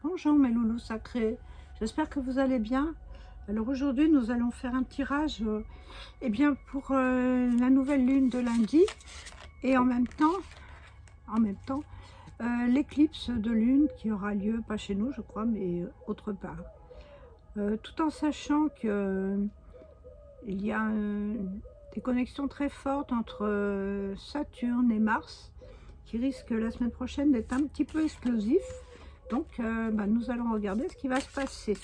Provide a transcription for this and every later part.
Bonjour mes loulous sacrés, j'espère que vous allez bien. Alors aujourd'hui nous allons faire un tirage pour la nouvelle lune de lundi et en même temps l'éclipse de lune qui aura lieu, pas chez nous je crois, mais autre part. Tout en sachant que il y a des connexions très fortes entre Saturne et Mars qui risquent la semaine prochaine d'être un petit peu explosifs. Donc nous allons regarder ce qui va se passer.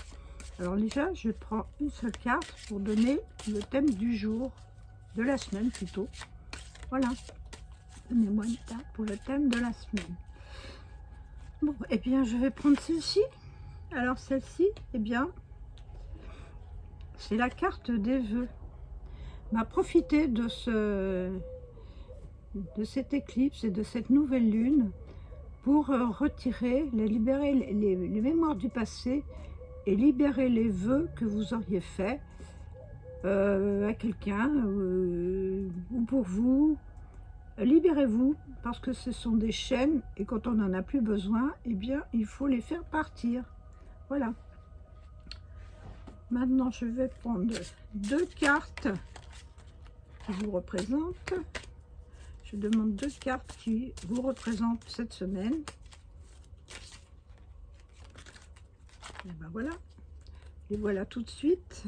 Alors déjà je prends une seule carte pour donner le thème du jour, de la semaine plutôt. Voilà, donnez-moi une carte pour le thème de la semaine. Bon, et bien je vais prendre celle-ci. Alors celle-ci, c'est la carte des vœux. Profitez de cette éclipse et de cette nouvelle lune pour retirer, libérer les mémoires du passé et libérer les vœux que vous auriez faits à quelqu'un ou pour vous. Libérez-vous parce que ce sont des chaînes et quand on n'en a plus besoin, il faut les faire partir. Voilà. Maintenant, je vais prendre deux cartes qui vous représentent. Je demande deux cartes qui vous représentent cette semaine. Et voilà. Les voilà tout de suite.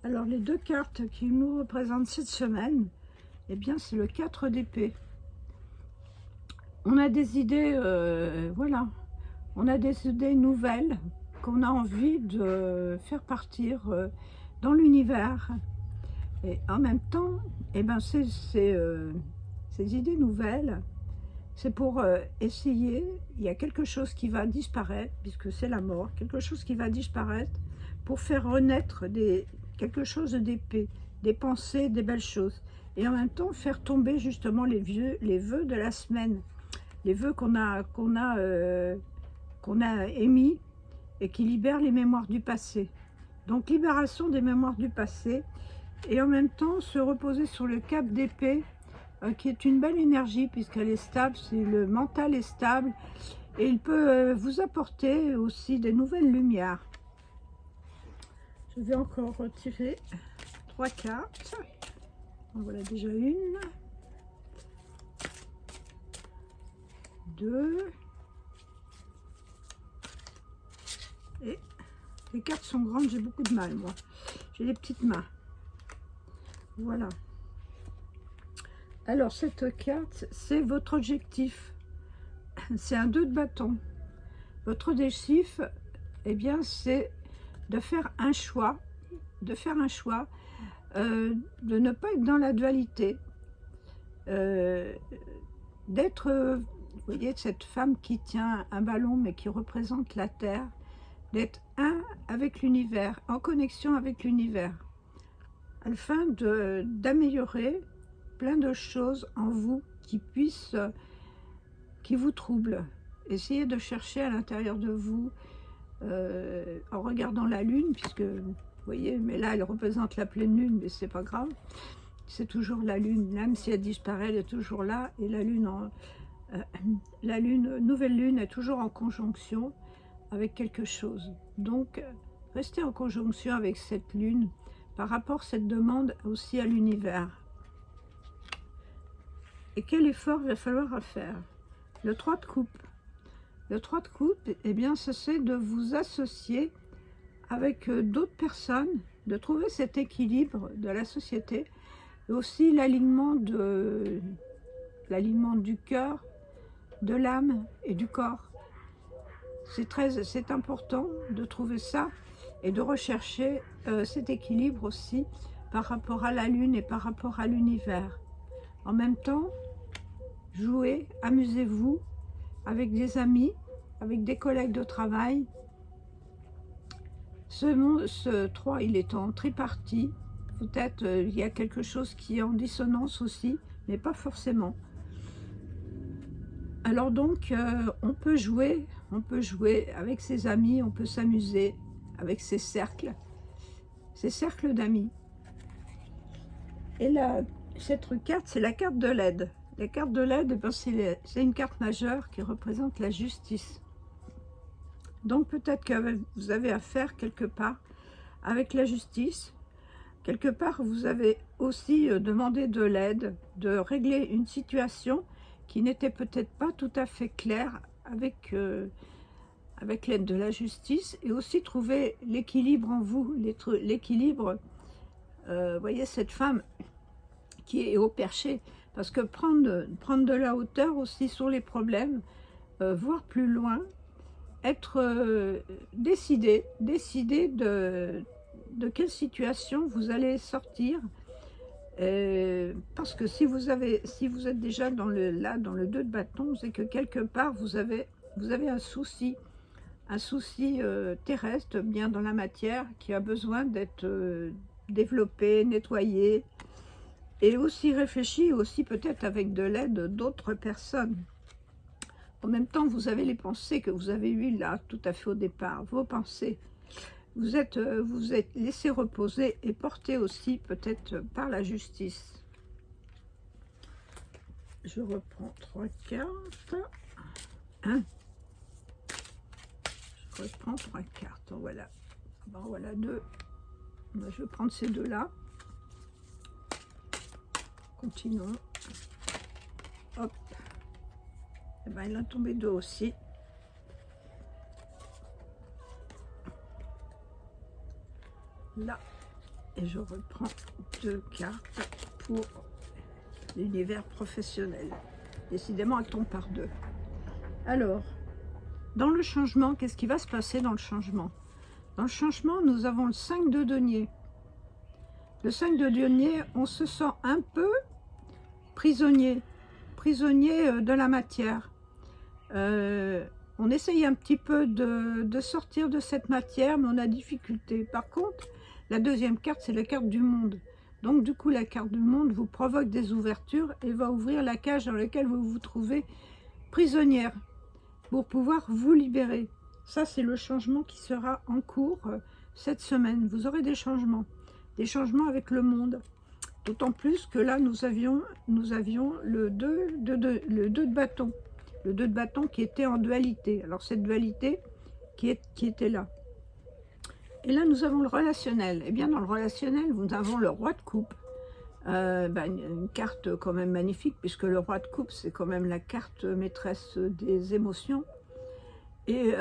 Alors, les deux cartes qui nous représentent cette semaine, c'est le 4 d'épée. On a des idées, on a des idées nouvelles qu'on a envie de faire partir dans l'univers. Et en même temps, ces idées nouvelles, c'est pour essayer, il y a quelque chose qui va disparaître, puisque c'est la mort, quelque chose qui va disparaître pour faire renaître quelque chose d'épais, des pensées, des belles choses. Et en même temps, faire tomber justement les vœux de la semaine, les vœux qu'on a émis et qui libèrent les mémoires du passé. Donc libération des mémoires du passé et en même temps se reposer sur le cap d'épée qui est une belle énergie puisqu'elle est stable, le mental est stable et il peut vous apporter aussi des nouvelles lumières. Je vais encore retirer trois cartes. En voilà déjà une, deux, et les cartes sont grandes, j'ai beaucoup de mal moi, j'ai des petites mains. Voilà. Alors cette carte, c'est votre objectif, c'est un 2 de bâton. Votre objectif, c'est de faire un choix, de ne pas être dans la dualité, d'être, vous voyez, cette femme qui tient un ballon mais qui représente la terre, d'être un avec l'univers, en connexion avec l'univers, afin d'améliorer plein de choses en vous qui vous troublent. Essayez de chercher à l'intérieur de vous, en regardant la lune, puisque vous voyez, mais là elle représente la pleine lune, mais c'est pas grave, c'est toujours la lune, même si elle disparaît, elle est toujours là, et la nouvelle lune est toujours en conjonction avec quelque chose. Donc restez en conjonction avec cette lune par rapport à cette demande aussi à l'univers. Et quel effort il va falloir faire? Le 3 de coupe. Le 3 de coupe, c'est de vous associer avec d'autres personnes, de trouver cet équilibre de la société, et aussi l'alignement du cœur, de l'âme et du corps. C'est important de trouver ça et de rechercher cet équilibre aussi par rapport à la lune et par rapport à l'univers. En même temps, jouez, amusez-vous avec des amis, avec des collègues de travail. Ce 3, il est en tripartie. Peut-être il y a quelque chose qui est en dissonance aussi, mais pas forcément. Alors donc, on peut jouer avec ses amis, on peut s'amuser avec ses cercles d'amis. Et là, cette carte, c'est la carte de l'aide. La carte de l'aide, c'est une carte majeure qui représente la justice. Donc peut-être que vous avez affaire quelque part avec la justice. Quelque part, vous avez aussi demandé de l'aide, de régler une situation qui n'était peut-être pas tout à fait claire avec l'aide de la justice, et aussi trouver l'équilibre en vous, l'équilibre, voyez cette femme qui est au perché, parce que prendre de la hauteur aussi sur les problèmes, voir plus loin, être décidé de quelle situation vous allez sortir, parce que si vous êtes déjà dans le 2 de bâton, c'est que quelque part vous avez un souci terrestre, bien dans la matière, qui a besoin d'être développé, nettoyé, et aussi réfléchi, aussi peut-être avec de l'aide d'autres personnes. En même temps, vous avez les pensées que vous avez eues là, tout à fait au départ, vos pensées. Vous êtes laissé reposer et porté aussi peut-être par la justice. Je reprends 3 cartes. Je reprends 3 cartes. Voilà. Bon, voilà 2. Je vais prendre ces 2-là. Continuons. Hop. Et ben, il en a tombé 2 aussi. Là, et je reprends 2 cartes pour l'univers professionnel. Décidément, elle tombe par 2. Alors, dans le changement, qu'est-ce qui va se passer dans le changement? Dans le changement, nous avons le 5 de denier. Le 5 de denier, on se sent un peu prisonnier de la matière. On essaye un petit peu de sortir de cette matière, mais on a difficulté. Par contre, la deuxième carte, c'est la carte du monde. Donc du coup, la carte du monde vous provoque des ouvertures et va ouvrir la cage dans laquelle vous vous trouvez prisonnière pour pouvoir vous libérer. Ça, c'est le changement qui sera en cours cette semaine. Vous aurez des changements avec le monde. D'autant plus que là, nous avions le 2 de bâton. Le 2 de bâton qui était en dualité. Alors cette dualité qui était là. Et là, nous avons le relationnel. Et bien, dans le relationnel, nous avons le roi de coupe. Une carte quand même magnifique, puisque le roi de coupe, c'est quand même la carte maîtresse des émotions. Et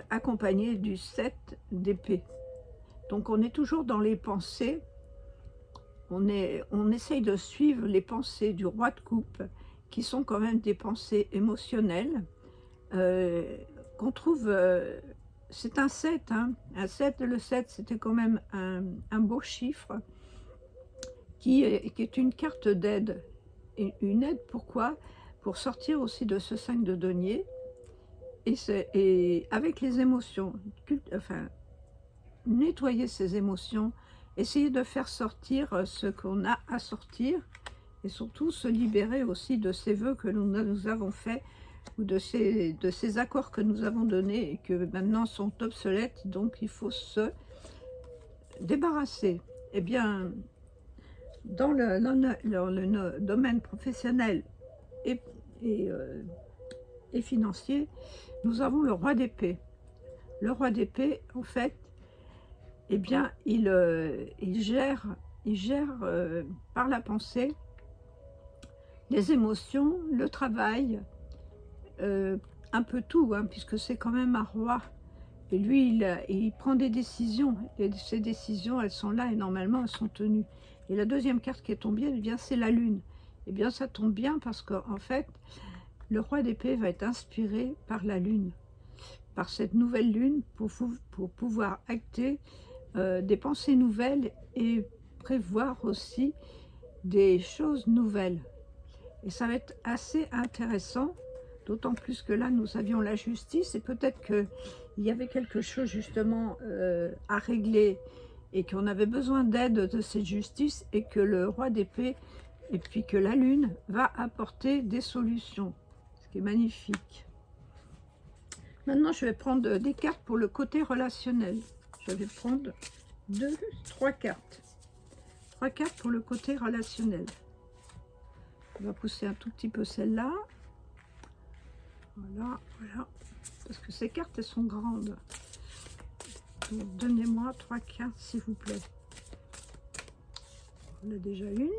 accompagné du 7 d'épée. Donc, on est toujours dans les pensées. On essaye de suivre les pensées du roi de coupe, qui sont quand même des pensées émotionnelles, qu'on trouve... c'est un 7, hein. Un 7, le 7, c'était quand même un beau chiffre, qui est une carte d'aide. Et une aide, pourquoi? Pour sortir aussi de ce 5 de denier, et avec les émotions, nettoyer ses émotions, essayer de faire sortir ce qu'on a à sortir, et surtout se libérer aussi de ces vœux que nous avons faits, ou de ces accords que nous avons donnés et que maintenant sont obsolètes, donc il faut se débarrasser. Eh bien, dans le domaine professionnel et financier, nous avons le roi d'épée. Le roi d'épée, en fait, eh bien, il gère par la pensée les émotions, le travail, un peu tout, hein, puisque c'est quand même un roi. Et lui, il prend des décisions, et ces décisions, elles sont là, et normalement, elles sont tenues. Et la deuxième carte qui est tombée, eh bien, c'est la lune. Eh bien, ça tombe bien, parce qu'en fait, le roi d'épée va être inspiré par la lune, par cette nouvelle lune, pour pouvoir acter des pensées nouvelles, et prévoir aussi des choses nouvelles. Et ça va être assez intéressant, d'autant plus que là, nous avions la justice, et peut-être qu'il y avait quelque chose justement à régler, et qu'on avait besoin d'aide de cette justice, et que le roi d'épée, et puis que la lune va apporter des solutions, ce qui est magnifique. Maintenant, je vais prendre des cartes pour le côté relationnel. Je vais prendre 3 cartes. 3 cartes pour le côté relationnel. On va pousser un tout petit peu celle-là. Voilà, voilà. Parce que ces cartes, elles sont grandes. Donnez-moi 3 cartes, s'il vous plaît. On a déjà une.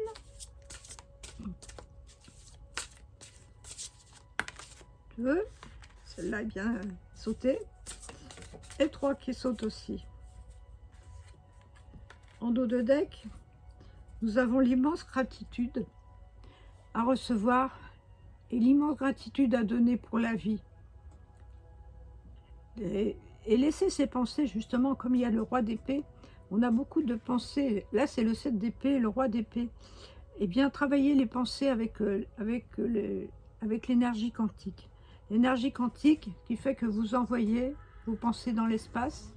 2. Celle-là est bien sautée. Et 3 qui sautent aussi. En dos de deck, nous avons l'immense gratitude à recevoir et l'immense gratitude à donner pour la vie. Et laisser ces pensées, justement, comme il y a le roi d'épée, on a beaucoup de pensées. Là, c'est le 7 d'épée, le roi d'épée. Eh bien, travailler les pensées avec l'énergie quantique. L'énergie quantique qui fait que vous envoyez vos pensées dans l'espace,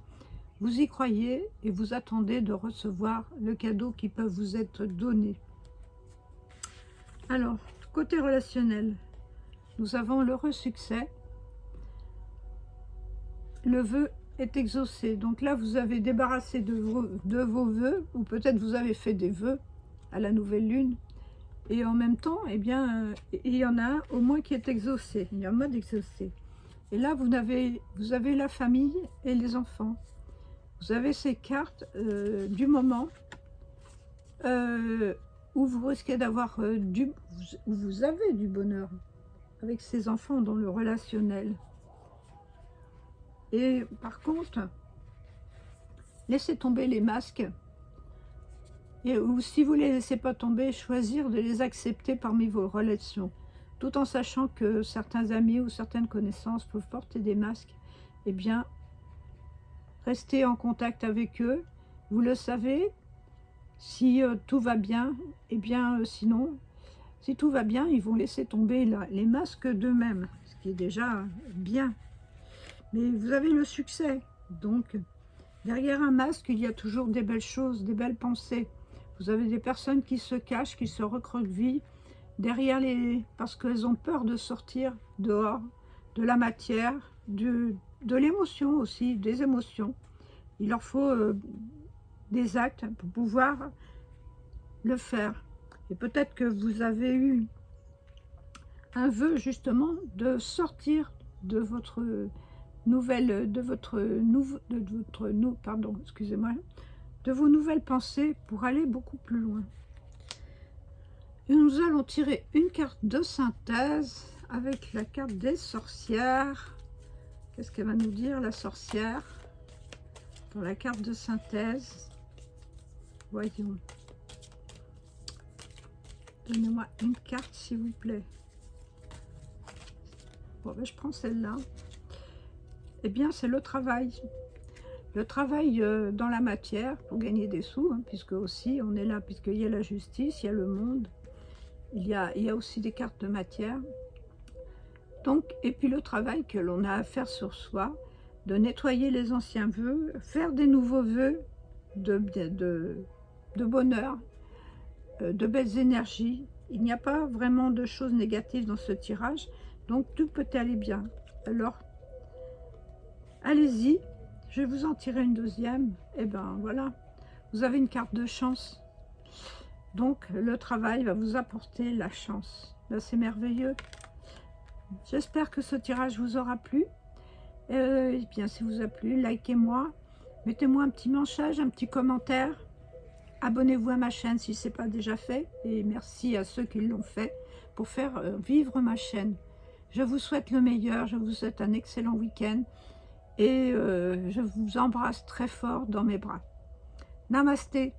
vous y croyez et vous attendez de recevoir le cadeau qui peut vous être donné. Alors, côté relationnel, nous avons l'heureux succès. Le vœu est exaucé. Donc là, vous avez débarrassé de vos vœux, ou peut-être vous avez fait des vœux à la nouvelle lune. Et en même temps, eh bien, il y en a un au moins qui est exaucé. Il y a un mode exaucé. Et là, vous avez la famille et les enfants. Vous avez ces cartes du moment où vous risquez d'avoir où vous avez du bonheur avec ces enfants dans le relationnel. Et par contre, laissez tomber les masques. Ou si vous ne les laissez pas tomber, choisir de les accepter parmi vos relations. Tout en sachant que certains amis ou certaines connaissances peuvent porter des masques. Eh bien, restez en contact avec eux. Vous le savez, si tout va bien, eh bien, sinon, si tout va bien, ils vont laisser tomber les masques d'eux-mêmes, ce qui est déjà bien. Mais vous avez le succès. Donc, derrière un masque, il y a toujours des belles choses, des belles pensées. Vous avez des personnes qui se cachent, qui se recroquevillent derrière parce qu'elles ont peur de sortir dehors, de la matière, de l'émotion aussi, des émotions. Il leur faut des actes pour pouvoir le faire. Et peut-être que vous avez eu un vœu justement de sortir de votre de vos nouvelles pensées pour aller beaucoup plus loin. Et nous allons tirer une carte de synthèse avec la carte des sorcières. Qu'est-ce qu'elle va nous dire, la sorcière, dans la carte de synthèse? Voyons. Donnez-moi une carte, s'il vous plaît. Bon, ben, je prends celle-là. Eh bien, c'est le travail. Le travail dans la matière pour gagner des sous, hein, puisque aussi on est là, puisqu'il y a la justice, il y a le monde, il y a aussi des cartes de matière. Donc, et puis le travail que l'on a à faire sur soi, de nettoyer les anciens vœux, faire des nouveaux vœux de bonheur, de belles énergies. Il n'y a pas vraiment de choses négatives dans ce tirage, donc tout peut aller bien. Alors, allez-y. Je vais vous en tirer une deuxième. Et ben voilà, vous avez une carte de chance. Donc le travail va vous apporter la chance. C'est merveilleux. J'espère que ce tirage vous aura plu. Et bien, si vous a plu, likez-moi. Mettez-moi un petit message, un petit commentaire. Abonnez-vous à ma chaîne si ce n'est pas déjà fait. Et merci à ceux qui l'ont fait pour faire vivre ma chaîne. Je vous souhaite le meilleur. Je vous souhaite un excellent week-end. Et je vous embrasse très fort dans mes bras. Namasté.